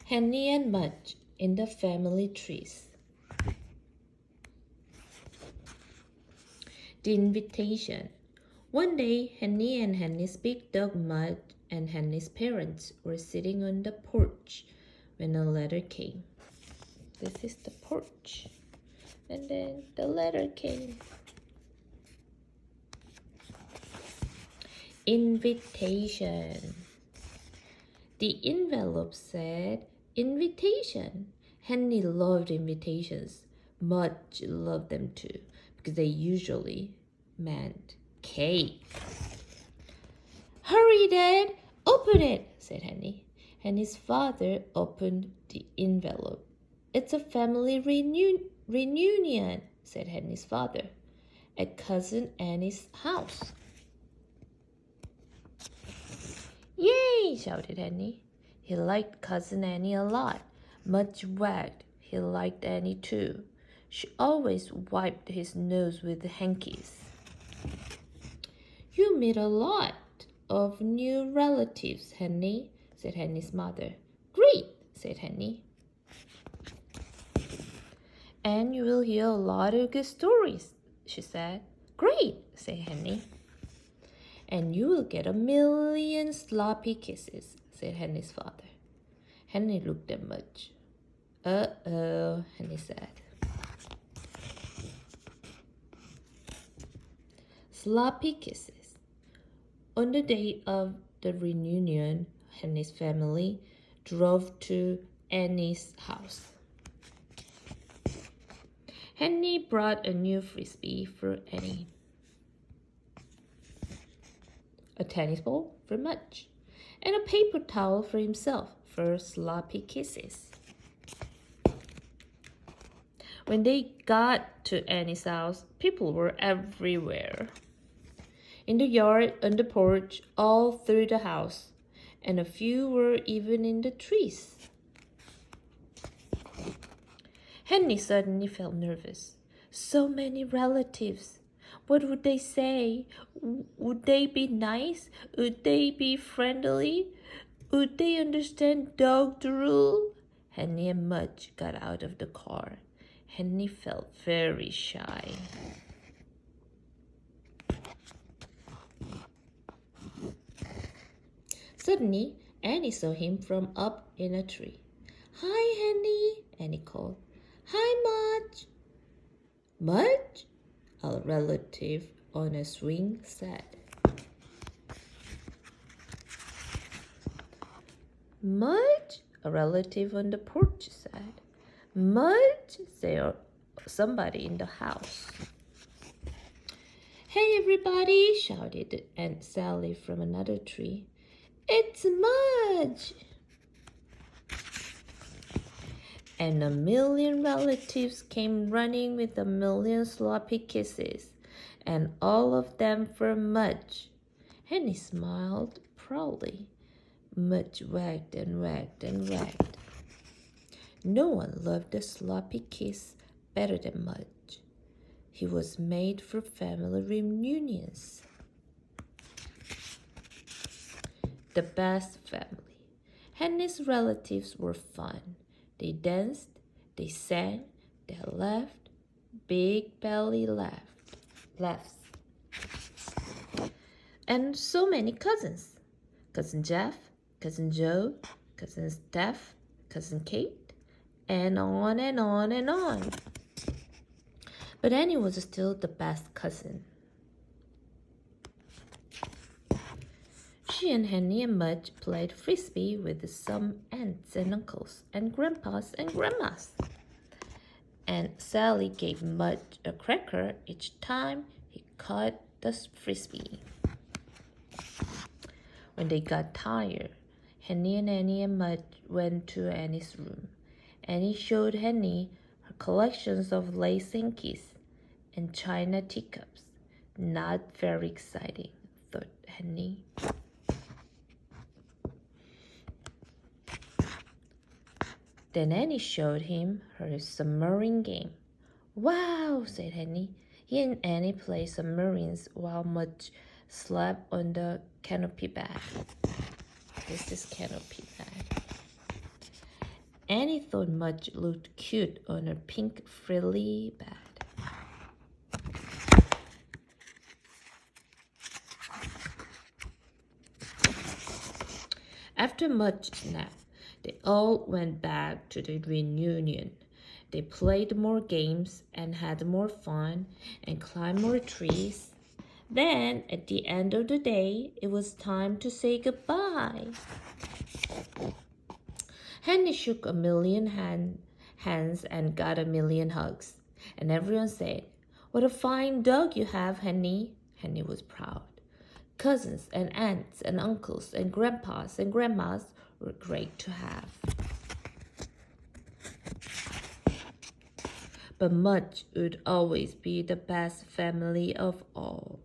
Henny and Mudge in the family trees. The invitation. One day, Henny and Henny's big dog Mudge and Henny's parents were sitting on the porch when a letter came. This is the porch. And then the letter came. Invitation. The envelope said, invitation. Henny loved invitations. Mudge loved them too, because they usually meant cake. Hurry, Dad! Open it, said Henny. Henny's father opened the envelope. It's a family reunion, said Henny's father, at Cousin Annie's house. Yay! Shouted Henny. He liked Cousin Annie a lot. Mudge wagged. He liked Annie too. She always wiped his nose with hankies. You meet a lot of new relatives, Henny, said Henny's mother. Great, said Henny. And you will hear a lot of good stories, she said. Great, said Henny. And you will get 1,000,000 sloppy kisses, said Henny's father. Henny looked at Mudge. Uh-oh, Henny said. Sloppy kisses. On the day of the reunion, Henny's family drove to Annie's house. Henny brought a new frisbee for Annie, a tennis ball for Mudge, and a paper towel for himself for sloppy kisses. When they got to Annie's house, people were everywhere. In the yard, on the porch, all through the house, and a few were even in the trees. Henny suddenly felt nervous. So many relatives. What would they say? Would they be nice? Would they be friendly? Would they understand dog drool? Henny and Mudge got out of the car. Henny felt very shy. Suddenly, Annie saw him from up in a tree. Hi, Henny, Annie called. Hi, Mudge. Mudge? A relative on a swing said. Mudge? A relative on the porch said. Mudge? Said somebody in the house. Hey, everybody, shouted Aunt Sally from another tree. It's Mudge! And 1,000,000 relatives came running with 1,000,000 sloppy kisses, and all of them for Mudge. Henny smiled proudly. Mudge wagged and wagged and wagged. No one loved a sloppy kiss better than Mudge. He was made for family reunions. The best family. Henny's relatives were fun. They danced, they sang, they laughed, big belly laughs. And so many cousins. Cousin Jeff, Cousin Joe, Cousin Steph, Cousin Kate, and on and on and on. But Annie was still the best cousin. She and Henny and Mudge played frisbee with some aunts and uncles and grandpas and grandmas. And Sally gave Mudge a cracker each time he caught the frisbee. When they got tired, Henny and Annie and Mudge went to Annie's room. Annie showed Henny her collections of lace hankies and china teacups. Not very exciting, thought Henny. Then Annie showed him her submarine game. Wow, said Henny. He and Annie played submarines while Mudge slept on the canopy bag. This is canopy bag. Annie thought Mudge looked cute on her pink frilly bed. After Mudge's nap, they all went back to the reunion. They played more games and had more fun and climbed more trees. Then, at the end of the day, it was time to say goodbye. Henny shook a million hands and got a million hugs. And everyone said, "What a fine dog you have, Henny." Henny was proud. Cousins and aunts and uncles and grandpas and grandmas were great to have. But Mudge would always be the best family of all.